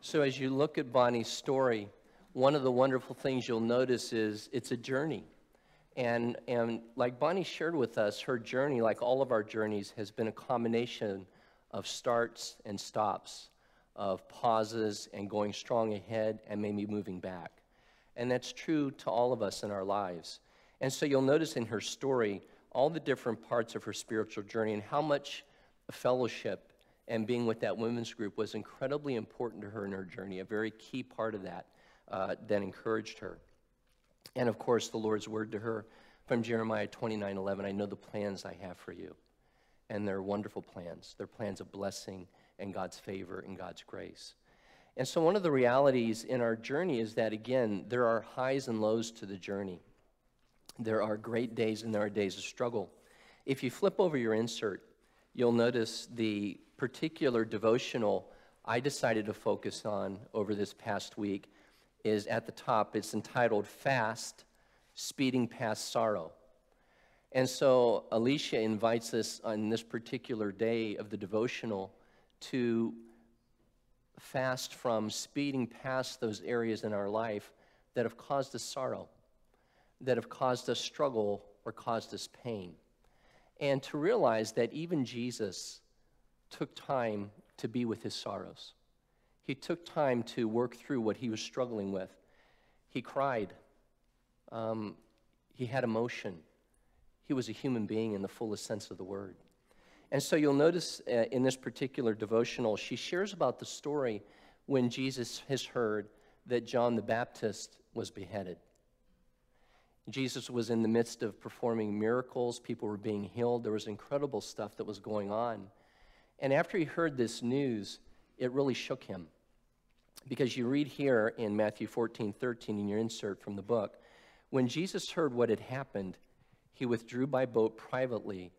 So as you look at Bonnie's story, one of the wonderful things you'll notice is it's a journey. And like Bonnie shared with us, her journey, like all of our journeys, has been a combination of starts and stops, of pauses and going strong ahead and maybe moving back. And that's true to all of us in our lives. And so you'll notice in her story all the different parts of her spiritual journey and how much fellowship and being with that women's group was incredibly important to her in her journey, a very key part of that that encouraged her. And of course, the Lord's word to her from Jeremiah 29:11, I know the plans I have for you. And they're wonderful plans. They're plans of blessing and God's favor and God's grace. And so one of the realities in our journey is that, again, there are highs and lows to the journey. There are great days and there are days of struggle. If you flip over your insert, you'll notice the particular devotional I decided to focus on over this past week is at the top. It's entitled Fast, Speeding Past Sorrow. And so Alicia invites us on this particular day of the devotional to fast from speeding past those areas in our life that have caused us sorrow, that have caused us struggle or caused us pain. And to realize that even Jesus took time to be with his sorrows. He took time to work through what he was struggling with. He cried. He had emotion. He was a human being in the fullest sense of the word. And so you'll notice in this particular devotional, she shares about the story when Jesus has heard that John the Baptist was beheaded. Jesus was in the midst of performing miracles. People were being healed. There was incredible stuff that was going on. And after he heard this news, it really shook him. Because you read here in Matthew 14:13 in your insert from the book, when Jesus heard what had happened, he withdrew by boat privately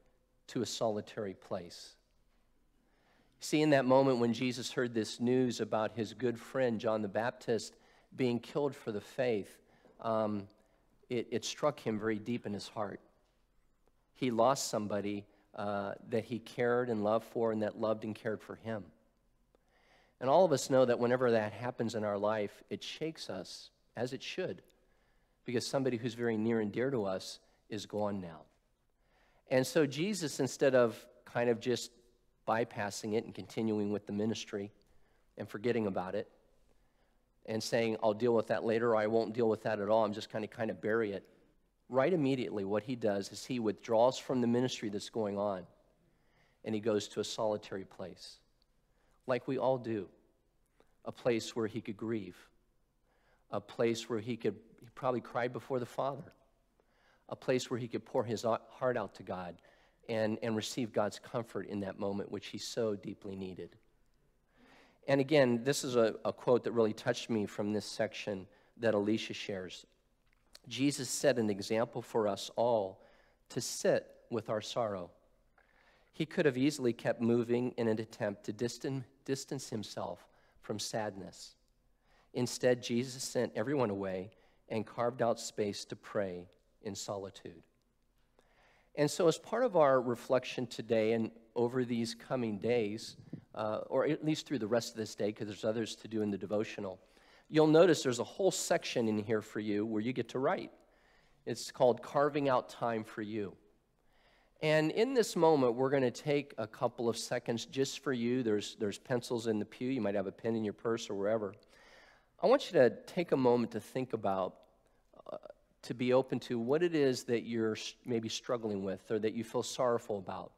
to a solitary place. See, in that moment when Jesus heard this news about his good friend John the Baptist being killed for the faith, it struck him very deep in his heart. He lost somebody that he cared and loved for and that loved and cared for him. And all of us know that whenever that happens in our life, it shakes us, as it should, because somebody who's very near and dear to us is gone now. And so Jesus, instead of kind of just bypassing it and continuing with the ministry and forgetting about it and saying, I'll deal with that later or I won't deal with that at all, I'm just kind of bury it, right immediately what he does is he withdraws from the ministry that's going on and he goes to a solitary place, like we all do, a place where he could grieve, a place where he probably cried before the Father, a place where he could pour his heart out to God and receive God's comfort in that moment, which he so deeply needed. And again, this is a quote that really touched me from this section that Alicia shares. Jesus set an example for us all to sit with our sorrow. He could have easily kept moving in an attempt to distance himself from sadness. Instead, Jesus sent everyone away and carved out space to pray in solitude. And so as part of our reflection today and over these coming days, or at least through the rest of this day, because there's others to do in the devotional, you'll notice there's a whole section in here for you where you get to write. It's called Carving Out Time for You. And in this moment, we're going to take a couple of seconds just for you. There's pencils in the pew. You might have a pen in your purse or wherever. I want you to take a moment to think about, to be open to what it is that you're maybe struggling with or that you feel sorrowful about.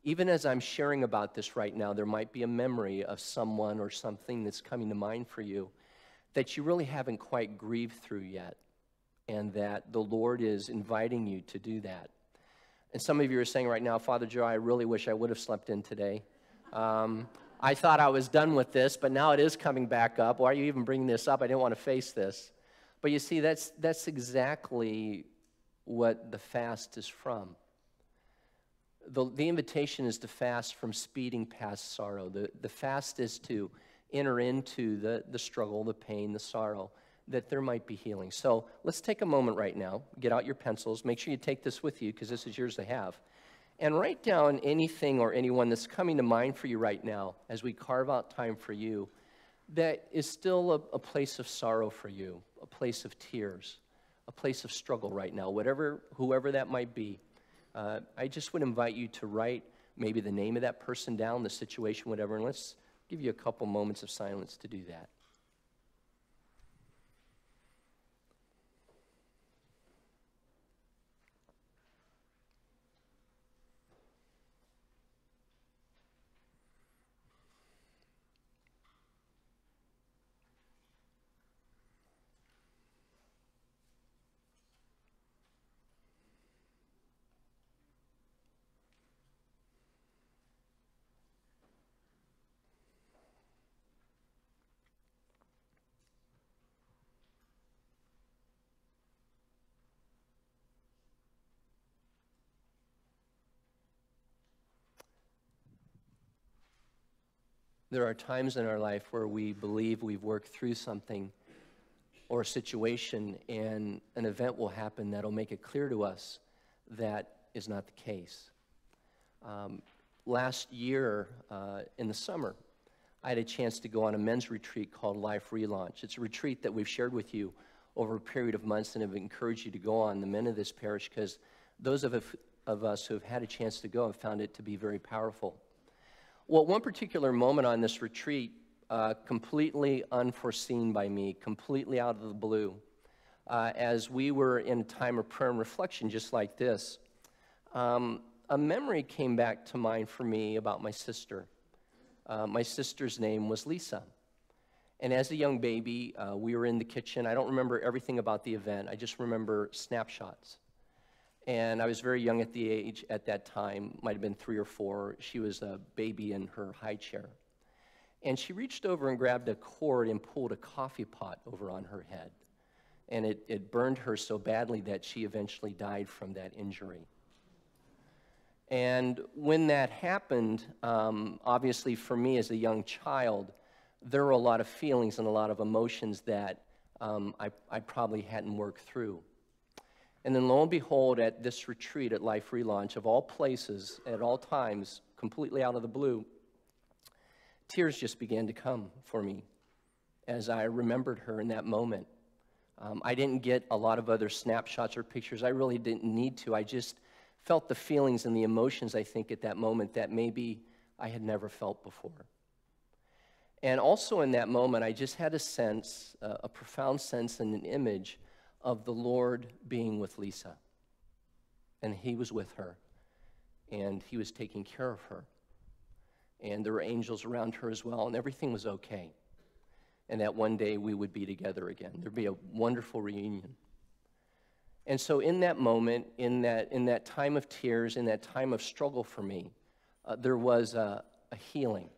Even as I'm sharing about this right now, there might be a memory of someone or something that's coming to mind for you that you really haven't quite grieved through yet, and that the Lord is inviting you to do that. And some of you are saying right now, Father Joe, I really wish I would have slept in today. I thought I was done with this, but now it is coming back up. Why are you even bringing this up? I didn't want to face this. But you see, that's exactly what the fast is from. The invitation is to fast from speeding past sorrow. The fast is to enter into the struggle, the pain, the sorrow, that there might be healing. So let's take a moment right now. Get out your pencils. Make sure you take this with you because this is yours to have. And write down anything or anyone that's coming to mind for you right now as we carve out time for you that is still a place of sorrow for you, a place of tears, a place of struggle right now, whoever that might be, I just would invite you to write maybe the name of that person down, the situation, whatever, and let's give you a couple moments of silence to do that. There are times in our life where we believe we've worked through something or a situation, and an event will happen that'll make it clear to us that is not the case. Last year in the summer, I had a chance to go on a men's retreat called Life Relaunch. It's a retreat that we've shared with you over a period of months and have encouraged you to go on, the men of this parish, because those of us who have had a chance to go have found it to be very powerful. Well, one particular moment on this retreat, completely unforeseen by me, completely out of the blue, as we were in a time of prayer and reflection just like this, a memory came back to mind for me about my sister. My sister's name was Lisa. And as a young baby, we were in the kitchen. I don't remember everything about the event. I just remember snapshots. And I was very young at the age at that time, might have been 3 or 4. She was a baby in her high chair. And she reached over and grabbed a cord and pulled a coffee pot over on her head. And it burned her so badly that she eventually died from that injury. And when that happened, obviously for me as a young child, there were a lot of feelings and a lot of emotions that I probably hadn't worked through. And then lo and behold, at this retreat at Life Relaunch, of all places, at all times, completely out of the blue, tears just began to come for me as I remembered her in that moment. I didn't get a lot of other snapshots or pictures. I really didn't need to. I just felt the feelings and the emotions, I think, at that moment that maybe I had never felt before. And also in that moment, I just had a sense, a profound sense and an image of the Lord being with Lisa. And he was with her, and he was taking care of her. And there were angels around her as well, and everything was okay. And that one day we would be together again. There'd be a wonderful reunion. And so in that moment, in that time of tears, in that time of struggle for me, there was a healing.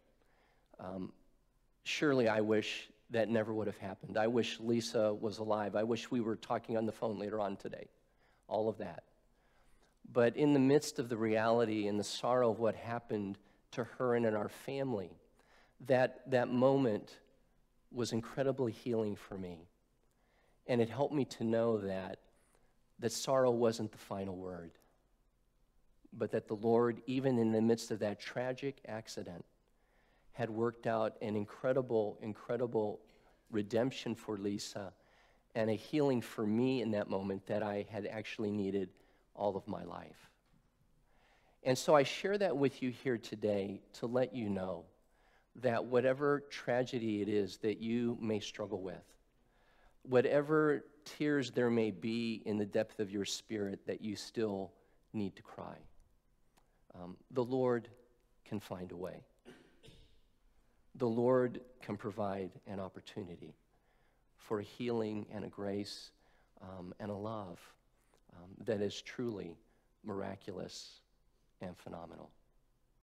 Surely I wish that never would have happened. I wish Lisa was alive. I wish we were talking on the phone later on today. All of that. But in the midst of the reality and the sorrow of what happened to her and in our family, that moment was incredibly healing for me. And it helped me to know that sorrow wasn't the final word, but that the Lord, even in the midst of that tragic accident, had worked out an incredible, incredible redemption for Lisa and a healing for me in that moment that I had actually needed all of my life. And so I share that with you here today to let you know that whatever tragedy it is that you may struggle with, whatever tears there may be in the depth of your spirit that you still need to cry, the Lord can find a way. The Lord can provide an opportunity for a healing and a grace and a love that is truly miraculous and phenomenal.